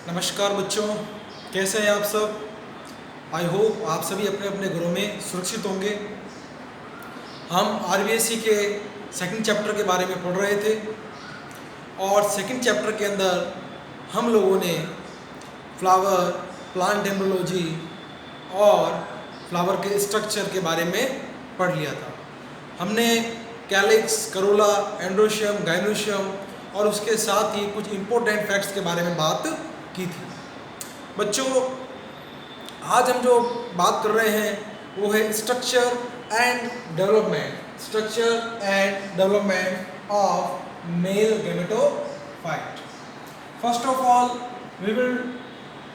नमस्कार बच्चों, कैसे हैं आप सब। आई होप आप सभी अपने अपने घरों में सुरक्षित होंगे। हम आरबीएससी के सेकंड चैप्टर के बारे में पढ़ रहे थे और सेकंड चैप्टर के अंदर हम लोगों ने फ्लावर, प्लांट एम्ब्रियोलॉजी और फ्लावर के स्ट्रक्चर के बारे में पढ़ लिया था। हमने कैलिक्स, करोला, एंड्रोशियम, गाइनोशियम और उसके साथ ही कुछ इम्पोर्टेंट फैक्ट्स के बारे में बात की थी। बच्चों, आज हम जो बात कर रहे हैं वो है structure and development of male gametophyte. First of all we will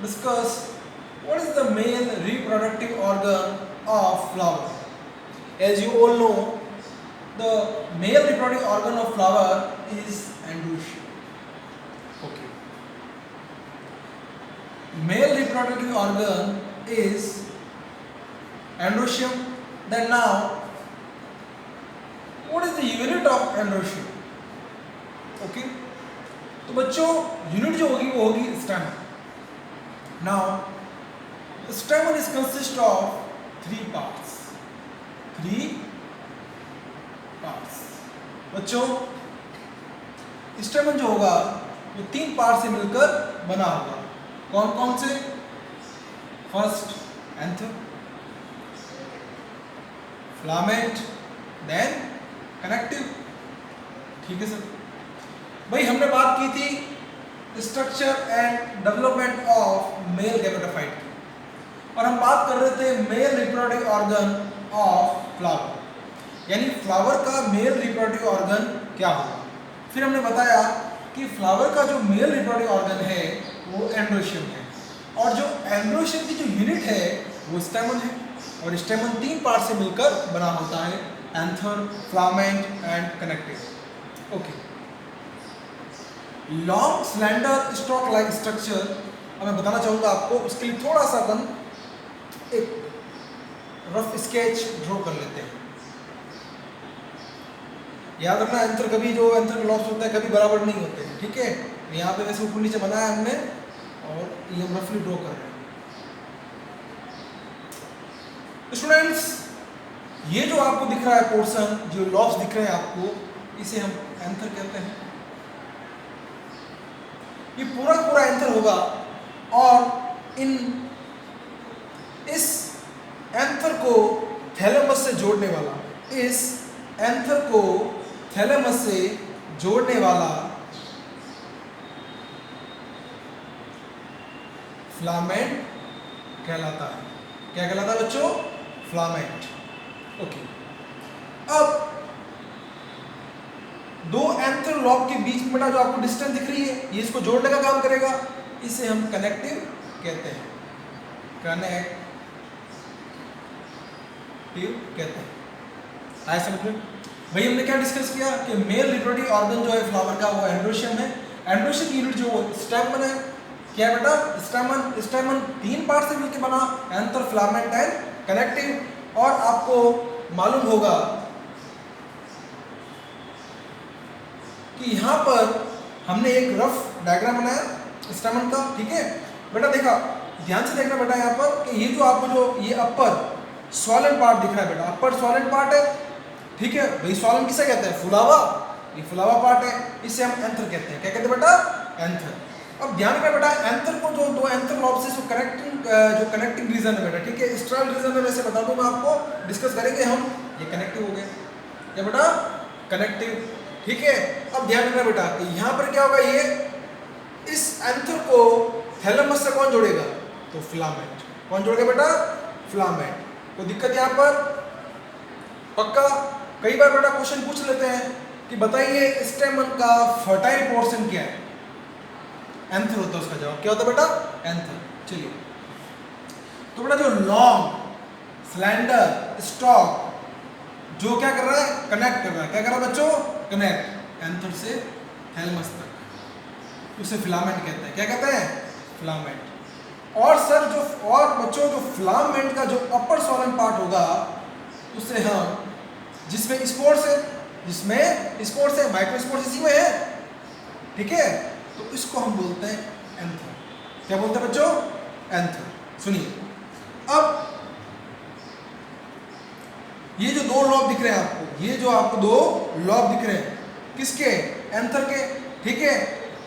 discuss what is the male reproductive organ of flower. As you all know, the male reproductive organ of flower is androecium. Okay. Male reproductive organ is androecium. Then now, what is the unit of androecium? Okay. तो बच्चों unit जो होगी वो होगी stamen. Now stamen is consist of three parts. बच्चों स्टेमन जो होगा वो तीन पार्ट से मिलकर बना होगा. कौन कौन से? First anther, filament, then connective. ठीक है सर. भाई हमने बात की थी structure and development of male gametophyte की और हम बात कर रहे थे male reproductive organ of flower, यानी फ्लावर का मेल रिप्रोडक्टिव ऑर्गन क्या होगा. फिर हमने बताया कि फ्लावर का जो मेल रिप्रोडक्टिव ऑर्गन है वो एंड्रोशियम है और जो एंड्रोशियम की जो यूनिट है वो स्टेमन है और स्टेमन तीन पार्ट से मिलकर बना होता है, anther, filament and connective. Okay. Long slender stock like structure अब मैं बताना चाहूँगा आपको. उसके लिए थोड़ा सा अपन एक रफ स्केच ड्रॉ कर लेते हैं. याद रखना एंथर कभी जो एंथर लॉस होता है कभी बराबर नहीं होते हैं. ठीक है. यहाँ पे वैसे ऊपर नीचे बनाया हमने और ये हम रफली ड्रॉ कर रहे हैं. स्टूडेंट्स, ये जो आपको दिख रहा है पोर्शन, जो लॉस दिख रहे हैं आपको, इसे हम एंथर कहते हैं. ये पूरा पूरा एंथर होगा और इस एंथर को थैलेमस से जोड़ने वाला, इस एंथर को थैलेमस से जोड़ने वाला फिलामेंट कहलाता है. क्या कहलाता है बच्चों? फिलामेंट. ओके. अब दो एंथर लॉब के बीच में बेटा जो आपको डिस्टेंस दिख रही है ये इसको जोड़ने का काम करेगा. इसे हम कनेक्टिव कहते हैं. कनेक्टिव कहते हैं. आया समझ में? भाई हमने क्या डिस्कस किया कि मेल रिप्रोडक्टिव ऑर्गन जो है फ्लावर का वो एंड्रोशियम है. एंड्रोशियम यूनिट जो वो स्टेमन है. क्या है बेटा? स्टेमन तीन पार्ट से मिलकर बना, एंथर, फिलामेंट एंड कनेक्टिव. और आपको मालूम होगा कि यहाँ पर हमने एक रफ डायग्राम बनाया स्टेमन का. ठीक है बेटा. देखा, ध्यान से देखना बेटा यहाँ पर कि ये जो आपको जो ये अपर स्वॉलन पार्ट दिख रहा है बेटा, अपर स्वॉलन पार्ट है. ठीक है भाई. स्वॉलन किसे कहते हैं? फुलावा. ये फुलावा पार्ट है, इसे हम एंथर कहते हैं. क्या कहते हैं बेटा? एंथर. अब ध्यान रखना बेटा, एंथर को जो दो एंथर लॉब से जो कनेक्टिंग रीजन है बेटा. ठीक है. स्ट्रल रीजन में वैसे बता दूं मैं आपको, डिस्कस करेंगे हम. ये कनेक्टिव हो गया. क्या बेटा? कनेक्टिव. ठीक है. अब ध्यान रखना बेटा, यहाँ पर क्या होगा, ये इस एंथर को थैलेमस से कौन जोड़ेगा? तो फिलामेंट. कौन जोड़ेगा बेटा? फिलामेंट. कोई दिक्कत यहाँ पर? पक्का? कई बार बेटा क्वेश्चन पूछ लेते हैं कि बताइए स्टेमन का फर्टाइल पोर्शन क्या है? एंथर होता है उसका जवाब. क्या होता है बेटा? एंथर. चलिए. तो बेटा जो लॉन्ग स्लेंडर स्टॉक जो क्या कर रहा है? कनेक्ट कर रहा है. क्या कर रहा है बच्चों? कनेक्ट. एंथर से थैलेमस तक, उसे फिलामेंट कहते हैं. क्या कहते हैं? फिलामेंट. और सर और बच्चों जो फिलामेंट का जो अपर स्वॉलन पार्ट होगा उसे हम, जिसमें स्पोर्स है, माइक्रोस्पोर्स इसी में है. ठीक है. तो इसको हम बोलते हैं एंथर. क्या बोलते हैं बच्चों? एंथर। सुनिए, अब ये जो दो लॉब दिख रहे हैं आपको, ये जो आपको दो लॉब दिख रहे हैं, किसके? एंथर के, ठीक है।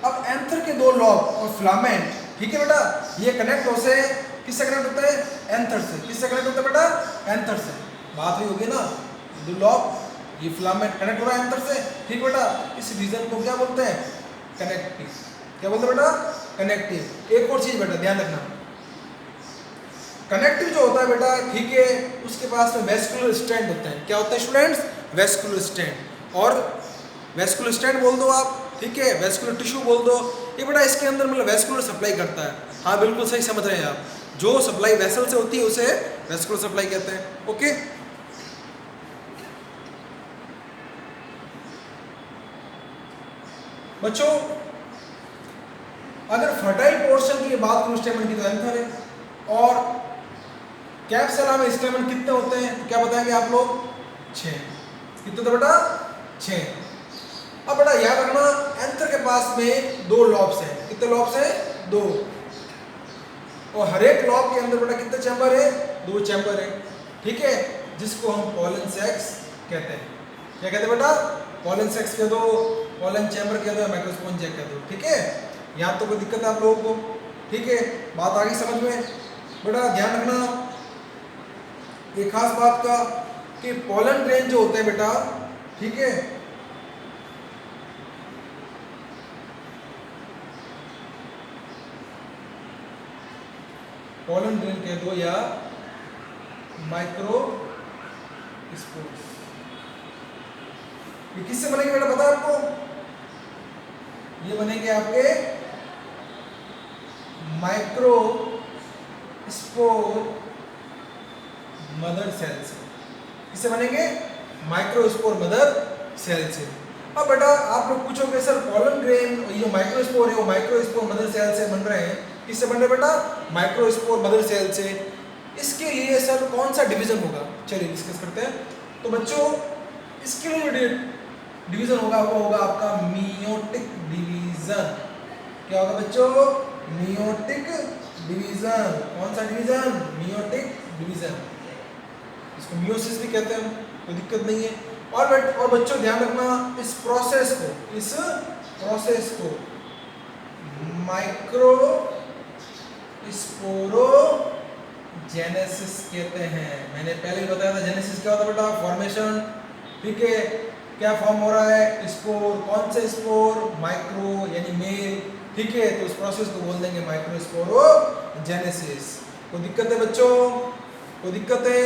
अब एंथर के दो लॉब और फिलामेंट, ठीक है बेटा, ये कनेक्ट हो से किससे कनेक्ट होता है? एंथर से। किससे कनेक्ट होता है बेटा? एंथर से। बात हुई होगी ना, दो लॉब, ये फिलामेंट कनेक्ट हो रहा है एंथर से, ठीक बेटा। इस रीजन को क्या बोलते हैं? कनेक्टिव। क्या बोलते हैं बेटा? कनेक्टिव। एक और चीज बेटा ध्यान रखना, कनेक्टिव जो होता है बेटा, ठीक है, उसके पास में वेस्कुलर स्टैंड होता है। क्या होता है स्टूडेंट्स? Vascular stand. और वेस्कुलर स्टैंड बोल दो आप, ठीक है, वेस्कुलर टिश्यू बोल दो, ये बेटा इसके अंदर मतलब वेस्कुलर सप्लाई करता है। हाँ बिल्कुल सही समझ रहे हैं आप, जो सप्लाई वेसल से होती है उसे वेस्कुलर सप्लाई कहते हैं। ओके, बच्चों अगर फर्टाइल पोर्शन की बात करूं स्टेमन की तो एंथर है, और कैप्सुला में स्टेमन कितने होते हैं तो क्या बताएंगे आप लोग? 6। कितने तो बेटा? 6। अब बेटा याद रखना, एंथर के पास में दो लॉब्स हैं। कितने लॉब्स हैं? 2। और हर एक लॉब के अंदर बेटा कितने चैम्बर है? 2 चैम्बर है, ठीक है, जिसको हम पॉलन सैक्स कहते हैं। क्या कहते हैं बेटा? पॉलन सैक्स कह दो, पॉलन चैम्बर कह दो, माइक्रोस्पोंज कह दो, ठीक है। यहाँ तो कोई दिक्कत है आप लोगों को? ठीक है, बात आ गई समझ में? बेटा ध्यान रखना एक खास बात का कि पॉलन ग्रेन जो होते हैं बेटा, ठीक है, पॉलन ग्रेन कह दो या माइक्रो स्पोर्स, ये किससे बनेंगे बेटा पता है आपको? ये बनेंगे आपके माइक्रो स्पोर मदर सेल से। किससे बनेंगे? माइक्रो स्पोर मदर सेल से। अब बेटा आप लोग पूछोगे सर पॉलन ग्रेन ये जो माइक्रो स्पोर है वो माइक्रो स्पोर मदर सेल से बन रहे हैं, किससे बन रहे हैं बेटा? माइक्रो स्पोर मदर सेल से। इसके लिए सर कौन सा डिवीजन होगा? चलिए डिस्कस करते हैं। तो बच्चों इसके लिए डिवीजन होगा वो होगा आपका मियोटिक डिवीजन। क्या होगा बच्चों? Meiotic division. कौन सा डिवीजन? Meiotic division. इसको मियोसिस भी कहते हैं, कोई दिक्कत नहीं है। और बच्चों ध्यान रखना इस प्रोसेस को माइक्रो स्पोरोजेनेसिस कहते हैं। मैंने पहले ही बताया था जेनेसिस क्या होता है बेटा? फॉर्मेशन, ठीक है, क्या फॉर्म हो रहा है? स्पोर। कौन से स्पोर? माइक्रो यानी मेल, ठीक है, तो उस प्रोसेस को बोल देंगे माइक्रो स्पोरोजेनेसिस। कोई दिक्कत है बच्चों? कोई दिक्कत है?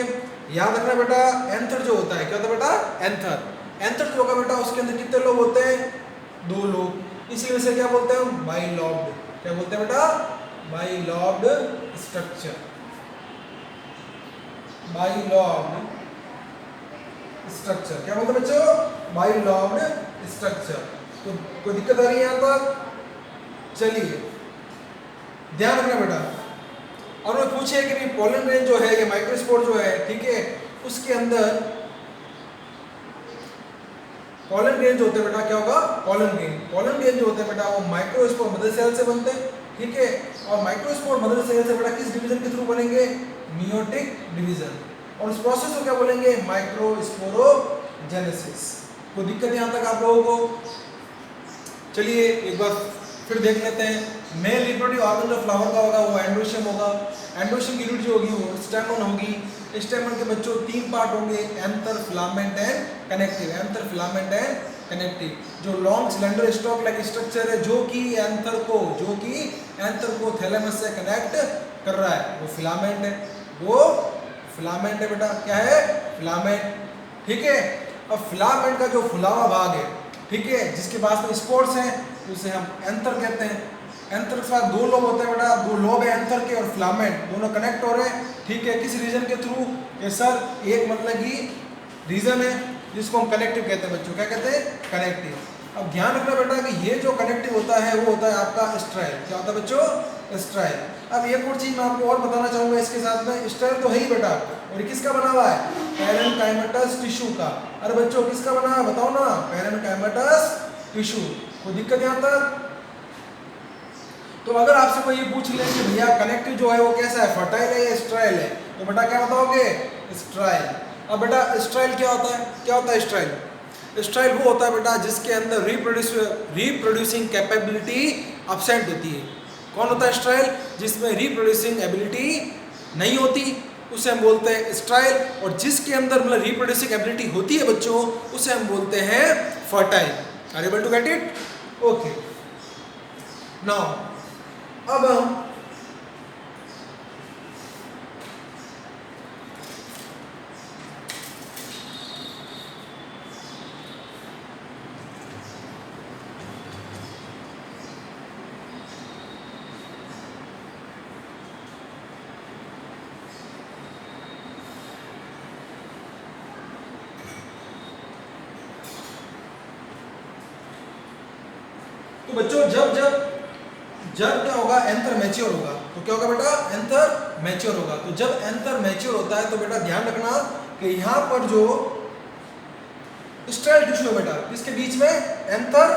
याद रखना बेटा एंथर जो होता है, क्या होता है बेटा? एंथर जो होगा बेटा उसके अंदर कितने लोब होते हैं? 2 लोब, इसलिए इसे क्या बोलते हैं? बाइलॉब्ड। क्या बोलते हैं बेटा? बाइलॉब्ड स्ट्रक्चर। बाइलॉब्ड स्ट्रक्चर क्या बोलते हैं बच्चों? बाइलॉब्ड स्ट्रक्चर। तो कोई दिक्कत आ रही है यहाँ तक? चलिए ध्यान रखना बेटा। और वो पूछे कि भाई पॉलन ग्रेन जो है ये माइक्रोस्पोर जो है, ठीक है, उसके अंदर पॉलन ग्रेन जो होते हैं बेटा क्या होगा? पॉलन ग्रेन जो होते हैं बेटा वो माइक्रोस्पोर मदर सेल से बनते हैं, ठीक है। और माइक्रोस्पोर मदर सेल से बेटा किस डिवीजन के थ्रू बनेंगे? Meiotic division. और उस प्रोसेस को क्या बोलेंगे? माइक्रोस्पोरोजेनेसिस। कोई दिक्कत यहाँ तक आप लोगों को? चलिए एक बार फिर देख लेते हैं। मेल रिप्रोडक्टिव ऑर्गन जो फ्लावर का होगा वो एंड्रोशियम होगा। एंड्रोशियम की यूनिट जो होगी वो स्टेमन होगी। स्टेमन के बच्चों 3 पार्ट होंगे, anther, filament and connective. Anther, filament and connective. जो long cylinder stalk like structure है जो कि एंथर को थैलेमस से कनेक्ट कर रहा है वो फिलामेंट है। वो फिलामेंट है बेटा, क्या है? फिलामेंट, ठीक है। अब फिलामेंट का जो फुलावा भाग है, ठीक है, जिसके पास में स्पोर्स हैं उसे हम एंथर कहते हैं। एंथर के साथ 2 लोब होते हैं बेटा, 2 लोब है एंथर के और फिलामेंट दोनों कनेक्ट हो रहे हैं, ठीक है। किस रीजन के थ्रू? ये सर एक मतलब कि रीजन है जिसको हम कनेक्टिव कहते हैं बच्चों। क्या कहते हैं? कनेक्टिव। अब ध्यान रखना बेटा कि ये जो कनेक्टिव होता है वो होता है आपका स्ट्राइल। क्या होता है बच्चों? स्ट्राइल। अब एक और चीज मैं आपको और बताना चाहूंगा इसके साथ में, स्ट्राइल तो है ही बेटा, और किसका बना हुआ है? पैरेन्काइमेटस टिश्यू का। अरे बच्चों किसका बना है बताओ ना? Parenchymatous tissue. कोई दिक्कत यहाँ तक? तो अगर आपसे कोई ये पूछ ले कि भैया कनेक्टिव जो है वो कैसा है, फर्टाइल है या स्ट्राइल है, तो बेटा क्या बताओगे, स्ट्राइल। अब बेटा स्ट्राइल क्या होता है, क्या होता है स्ट्राइल? स्ट्राइल वो होता है बेटा जिसके अंदर रिप्रोड्यूसिंग कैपेबिलिटी अब्सेंट होती है। कौन होता है स्ट्राइल? जिसमें रिप्रोड्यूसिंग एबिलिटी नहीं होती, उसे हम बोलते हैं स्ट्राइल। और जिसके अंदर मतलब रिप्रोड्यूसिंग एबिलिटी होती है बच्चों, उसे हम बोलते हैं fertile. Are you able to get it? Okay, now अब हम तो बच्चों जब क्या होगा, एंथर मैच्योर होगा। तो क्या होगा बेटा, एंथर मैच्योर होगा। तो जब एंथर मैच्योर होता है तो बेटा ध्यान रखना कि यहाँ पर जो स्टेल टिश्यू है बेटा, किसके बीच में, एंथर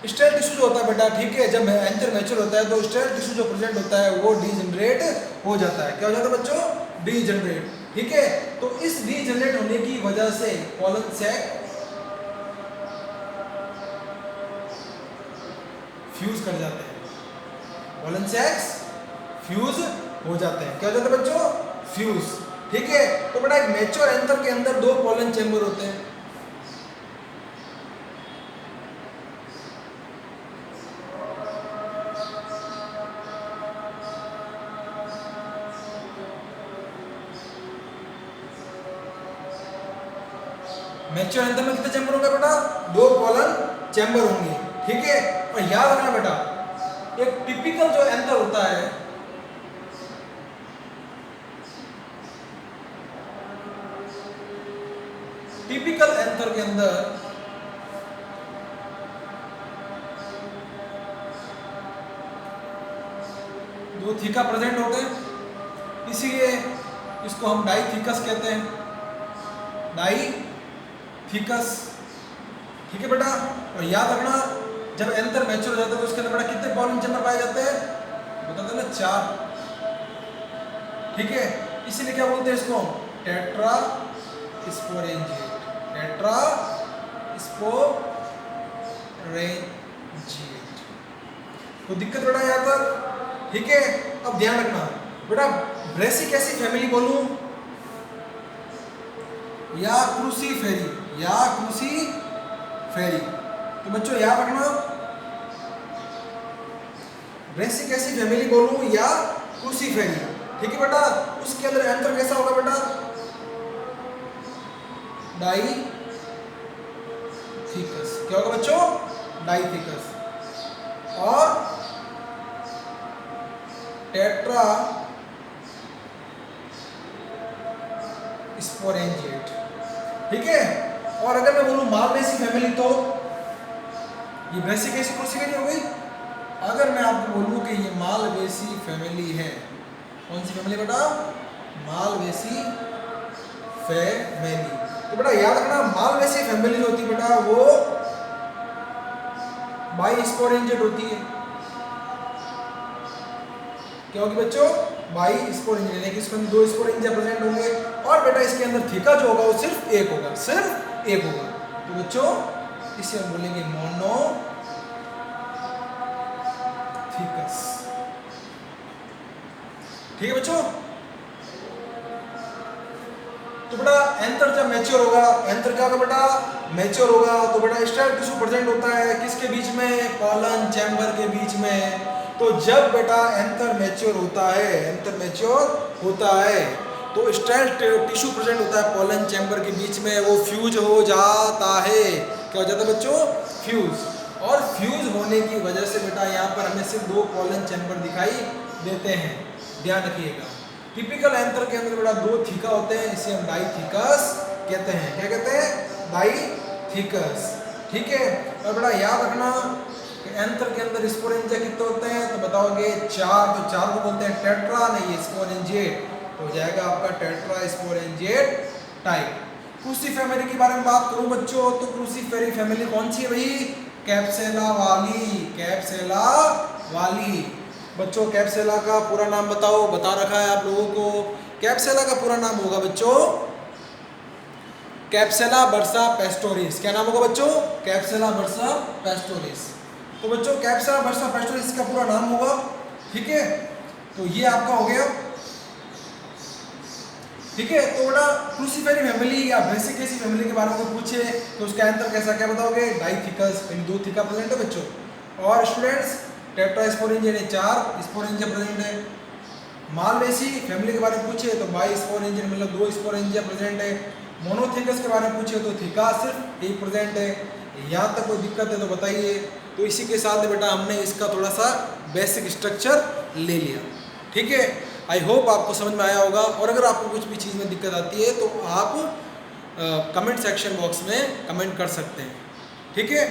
स्टेल टिश्यू जो होता है बेटा, ठीक है, जब एंथर मैच्योर होता है तो स्टेल टिश्यू जो प्रेजेंट होता है वो डीजनरेट हो जाता है। क्या हो जाता है बच्चों, डीजनरेट, ठीक है। तो इस डीजनरेट होने की वजह से पॉलन सैक फ्यूज कर जाते हैं, पॉलन सैक्स फ्यूज हो जाते हैं। क्या हो जाता है बच्चों, फ्यूज, ठीक है। तो बेटा एक मैच्योर एंथर के अंदर 2 पॉलन चैम्बर होते हैं। मैच्योर एंथर में कितने चैम्बर होंगे बेटा, 2 पॉलन चैम्बर होंगे, ठीक है। और याद रखना बेटा, एक टिपिकल जो एंथर होता है, टिपिकल एंथर के अंदर दो थीका प्रेजेंट होते हैं, इसीलिए इसको हम डाईथीकस कहते हैं, डाईथीकस, ठीक है बेटा। और याद रखना जब एंथर मैच्योर हो जाता है तो उसके अंदर बेटा कितने पॉलन चैम्बर पाए जाते हैं, बताते ना 4, ठीक है। इसीलिए क्या बोलते हैं इसको, टेट्रा स्पोरेंजिएट, टेट्रा स्पोरेंजिएट। तो दिक्कत बेटा यहाँ तक, ठीक है। अब ध्यान रखना बेटा, ब्रेसिकेसी फैमिली बोलूं या क्रूसीफेरी, या क्रूसीफेरी, तो बच्चों याद रखना ब्रेसिकेसी फैमिली बोलूं या क्रूसीफेरी, ठीक है बेटा। उसके अंदर एंथर कैसा होगा बेटा, डाईथीकस, क्या होगा बच्चों, डाईथीकस। और टेट्रा स्पोरेंजिएट, ठीक है। और अगर मैं बोलूं मालवेसी फैमिली तो ये ब्रेसिकेसी क्रूसीफेरी हो गई। अगर मैं आपको बोलूं कि ये मालवेसी फैमिली है, कौन सी फैमिली बेटा, मालवेसी फैमिली। तो बेटा याद रखना मालवेसी फैमिली जो होती है बेटा वो बाईस्पोरेंजिएट होती है। क्या होगी बच्चों, बाईस्पोरेंजिएट, यानी कि इसके अंदर 2 स्पोरेंजिया प्रेजेंट होंगे। और बेटा इसके अंदर थीका जो होगा वो सिर्फ एक होगा, सिर्फ एक होगा। तो बच्चों इसे हम बोलेंगे मोनोथीकस, ठीक है बच्चों। तो बेटा एंथर जब मैच्योर होगा, एंथर क्या होगा बेटा, मैच्योर होगा, तो बेटा स्टेल टिश्यू प्रेजेंट होता है किसके बीच में, पॉलन चैम्बर के बीच में। तो जब बेटा एंथर मैच्योर होता है, एंथर मैच्योर होता है तो स्टेल टिश्यू प्रेजेंट होता है पॉलन चैम्बर के बीच में, वो फ्यूज हो जाता है। क्या हो जाता है बच्चों, फ्यूज। और फ्यूज होने की वजह से बेटा यहाँ पर हमें सिर्फ 2 पॉलन चैम्बर दिखाई देते हैं, ध्यान रखिएगा। टिपिकल एंथर के अंदर बेटा 2 थीका होते हैं, इसे हम डाईथीकस कहते हैं। क्या कहते हैं, डाईथीकस, ठीक है। और बेटा याद रखना एंथर के अंदर स्पोरेंजिया कितने होते हैं, तो बताओगे 4। तो 4 को बोलते हैं टेट्रा, नहीं स्पोरेंजिएट, तो हो जाएगा आपका टेट्रा स्पोरेंजिएट टाइप। क्रूसीफेरी की बारे में बात करूं बच्चों, तो क्रूसीफेरी फैमिली कौन सी है भाई, कैप्सेला वाली, कैप्सेला वाली। बच्चों कैप्सेला का पूरा नाम बताओ, बता रखा है आप लोगों को। कैप्सेला का पूरा नाम होगा बच्चों कैप्सेला बर्सा पेस्टोरिस। क्या नाम होगा बच्चों? कैप्सेला बर्सा पेस्टोरिस। तो बच्चों कैप्सेला बर्सा पेस्टोरिस का पूरा नाम होगा, ठीक है। तो ये आपका हो गया, ठीक है। तो बेटा क्रूसीफेरी फैमिली या ब्रेसिकेसी फैमिली के बारे में पूछे तो उसका आंसर कैसा क्या बताओगे? डाइथिकस, यानी 2 थीका प्रेजेंट है बच्चों। और स्टूडेंट्स टेट्रास्पोरेंजिया यानी 4 स्पोरेंजिया प्रेजेंट है। मालवेसी फैमिली के बारे में पूछे तो बाई स्पोरेंजिया मतलब 2 स्पोरेंजिया प्रेजेंट है। मोनोथिकस के बारे में पूछे तो थीका सिर्फ 1 प्रेजेंट है। यहाँ तक कोई दिक्कत है तो बताइए। तो इसी के साथ बेटा हमने इसका थोड़ा सा बेसिक स्ट्रक्चर ले लिया, ठीक है। आई होप आपको समझ में आया होगा। और अगर आपको कुछ भी चीज़ में दिक्कत आती है तो आप कमेंट सेक्शन बॉक्स में कमेंट कर सकते हैं, ठीक है।